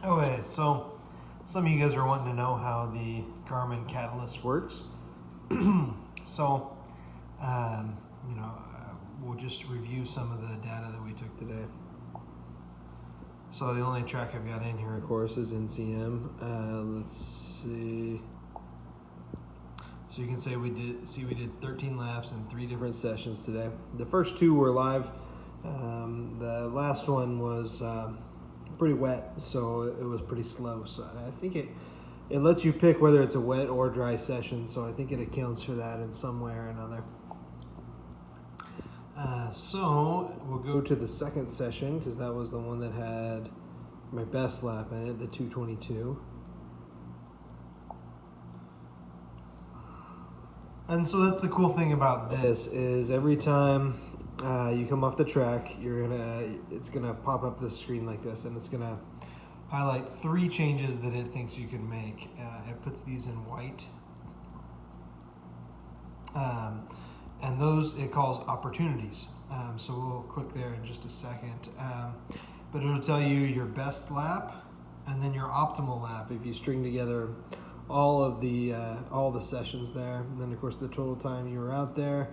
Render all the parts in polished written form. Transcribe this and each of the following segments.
Okay, so some of you guys are wanting to know how the Garmin Catalyst works. So, we'll just review some of the data that we took today. So the only track I've got in here, of course, is NCM. Let's see. So you can say we did 13 laps in 3 different sessions today. The first 2 were live. The last one was pretty wet, so it was pretty slow. So I think it lets you pick whether it's a wet or dry session. So I think it accounts for that in some way or another. So we'll go to the second session because that was the one that had my best lap in it, the 2:22. And so that's the cool thing about this is every time you come off the track, it's gonna pop up the screen like this, and it's gonna highlight 3 changes that it thinks you can make. It puts these in white, and those it calls opportunities. So we'll click there in just a second, but it'll tell you your best lap and then your optimal lap if you string together all the sessions there. And then of course the total time you were out there.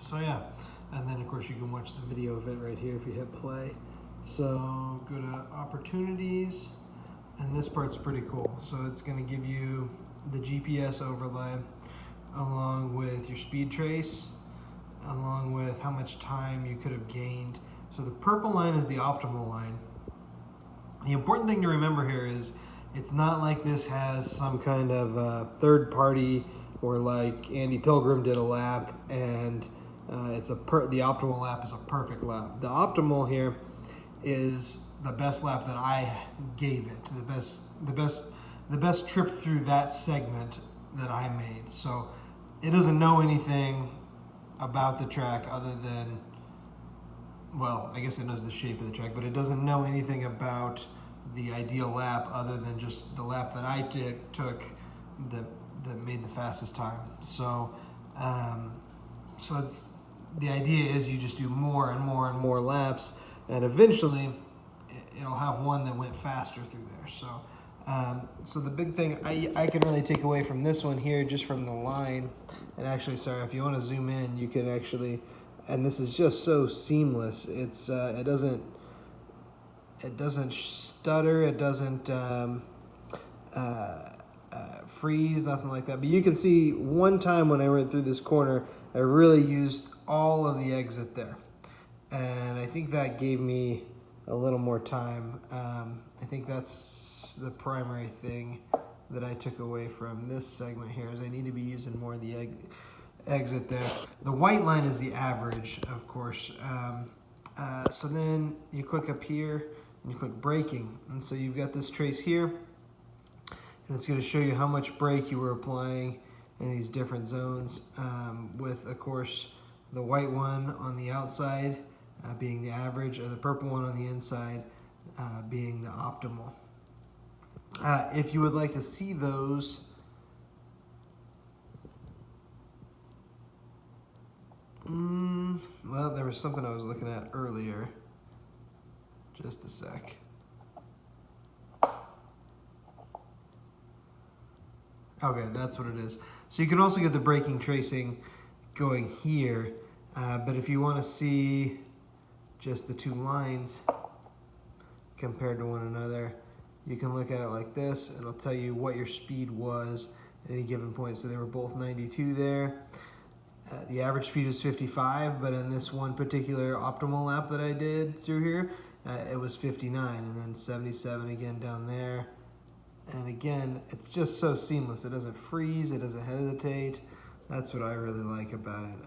So yeah, and then of course you can watch the video of it right here if you hit play. So go to opportunities, and this part's pretty cool. So it's going to give you the GPS overlay along with your speed trace, along with how much time you could have gained. So the purple line is the optimal line. The important thing to remember here is it's not like this has some kind of third party or like Andy Pilgrim did a lap and the optimal lap is a perfect lap. The optimal here is the best lap that I gave it, the best trip through that segment that I made. So it doesn't know anything about the track other than, well, I guess it knows the shape of the track, but it doesn't know anything about the ideal lap other than just the lap that I took that made the fastest time. So, the idea is you just do more and more and more laps, and eventually it'll have one that went faster through there. So the big thing I can really take away from this one here, just from the line, and actually, sorry, if you want to zoom in, you can actually, and this is just so seamless. It doesn't stutter, it doesn't freeze, nothing like that. But you can see one time when I went through this corner, I really used all of the exit there, and I think that gave me a little more time. I think that's the primary thing that I took away from this segment here is I need to be using more of the exit there. The white line is the average, of course. So then you click up here and you click braking, and so you've got this trace here, and it's going to show you how much brake you were applying in these different zones, with of course the white one on the outside being the average, or the purple one on the inside being the optimal. If you would like to see those, well, there was something I was looking at earlier. Just a sec. Okay, that's what it is. So you can also get the braking tracing going here, but if you want to see just the 2 lines compared to one another, you can look at it like this. It'll tell you what your speed was at any given point. So they were both 92 there. The average speed was 55, but in this one particular optimal lap that I did through here, it was 59, and then 77 again down there. And again, it's just so seamless. It doesn't freeze, it doesn't hesitate. That's what I really like about it.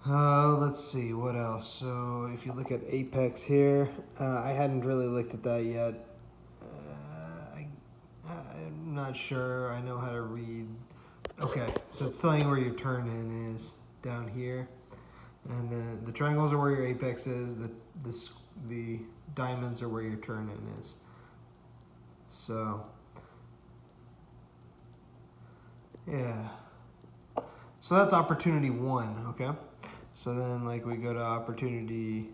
Let's see, what else? So if you look at Apex here, I hadn't really looked at that yet. I'm not sure I know how to read. Okay, so it's telling you where your turn in is down here. And then the triangles are where your apex is, the diamonds are where your turn in is. So, yeah. So that's opportunity 1, okay? So then like we go to opportunity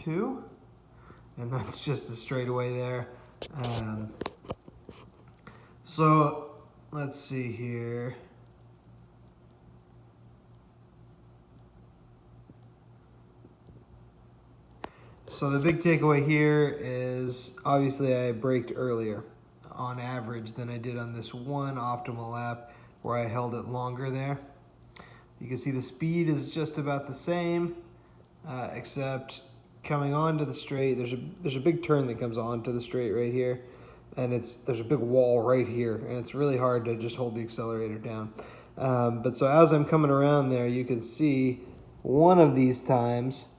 2. And that's just a straightaway there. So let's see here. So the big takeaway here is obviously I braked earlier on average than I did on this one optimal lap where I held it longer there. You can see the speed is just about the same, except coming onto the straight, there's a big turn that comes onto the straight right here, and there's a big wall right here, and it's really hard to just hold the accelerator down. But so as I'm coming around there, you can see one of these times,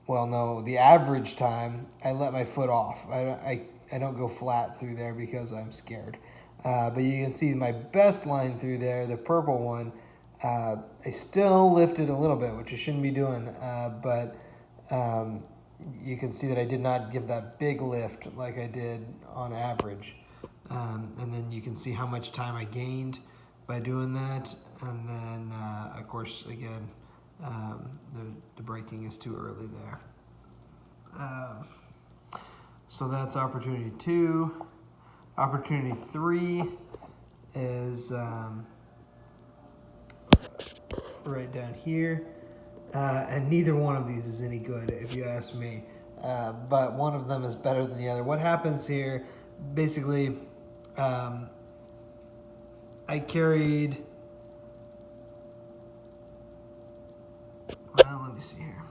well, no, the average time, I let my foot off. I don't go flat through there because I'm scared. But you can see my best line through there, the purple one, I still lifted a little bit, which I shouldn't be doing, but you can see that I did not give that big lift like I did on average. And then you can see how much time I gained by doing that. And then, of course, again, the braking is too early there. So that's opportunity 2. Opportunity 3 is right down here. And neither one of these is any good, if you ask me. But one of them is better than the other. What happens here, basically, I carried, well, let me see here.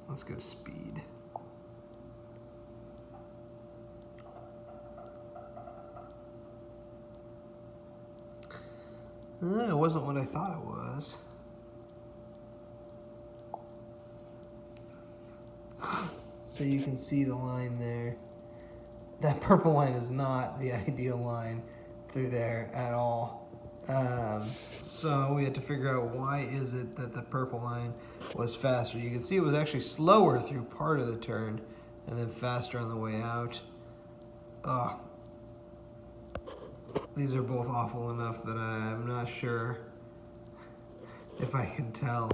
Let's go to speed. It wasn't what I thought it was. So you can see the line there. That purple line is not the ideal line through there at all. So we had to figure out why is it that the purple line was faster. You can see it was actually slower through part of the turn and then faster on the way out. Ugh. These are both awful enough that I'm not sure if I can tell.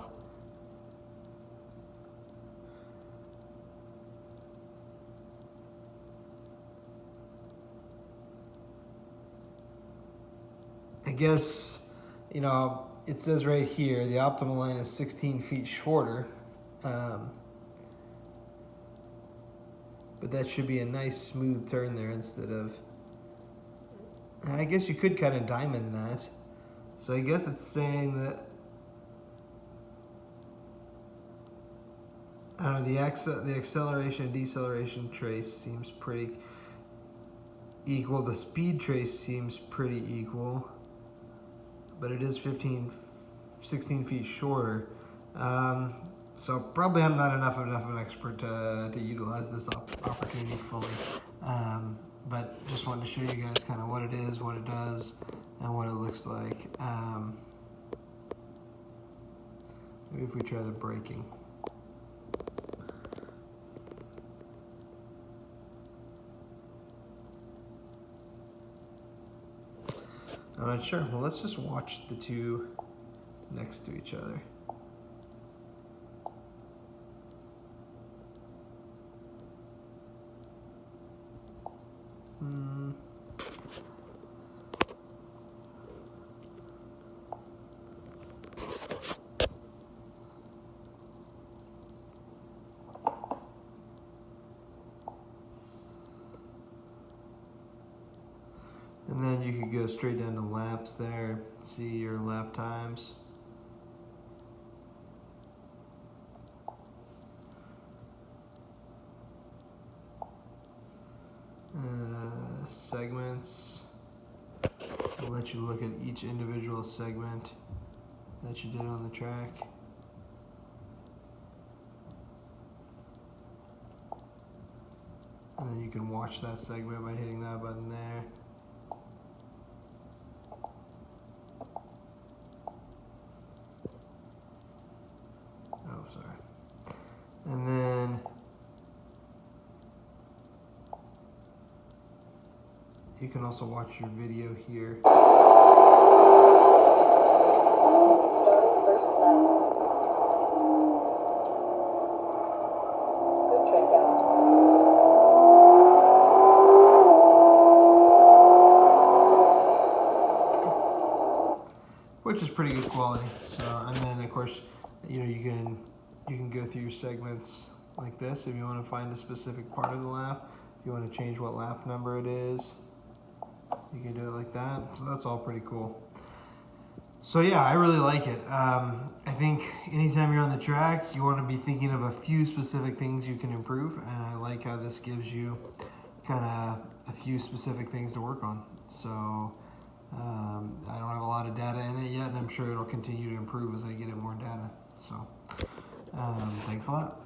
I guess, you know, it says right here, the optimal line is 16 feet shorter. But that should be a nice smooth turn there instead of, I guess you could kind of diamond that. So I guess it's saying that, I don't know, the acceleration and deceleration trace seems pretty equal. The speed trace seems pretty equal. But it is 16 feet shorter. So probably I'm not enough of an expert to utilize this opportunity fully. But just wanted to show you guys kind of what it is, what it does, and what it looks like. Maybe if we try the braking. I'm not sure. Well, let's just watch the two next to each other. And then you could go straight down to laps there, see your lap times. Segments. I'll let you look at each individual segment that you did on the track. And then you can watch that segment by hitting that button there. Oh, sorry. And then you can also watch your video here. Starting first lap. Good track out. which is pretty good quality. So, and then of course, you know, you can go through your segments like this if you want to find a specific part of the lap. If you want to change what lap number it is, you can do it like that. So that's all pretty cool. So yeah, I really like it. I think anytime you're on the track, you want to be thinking of a few specific things you can improve, and I like how this gives you kind of a few specific things to work on. So I don't have a lot of data in it yet, and I'm sure it'll continue to improve as I get it more data. So thanks a lot.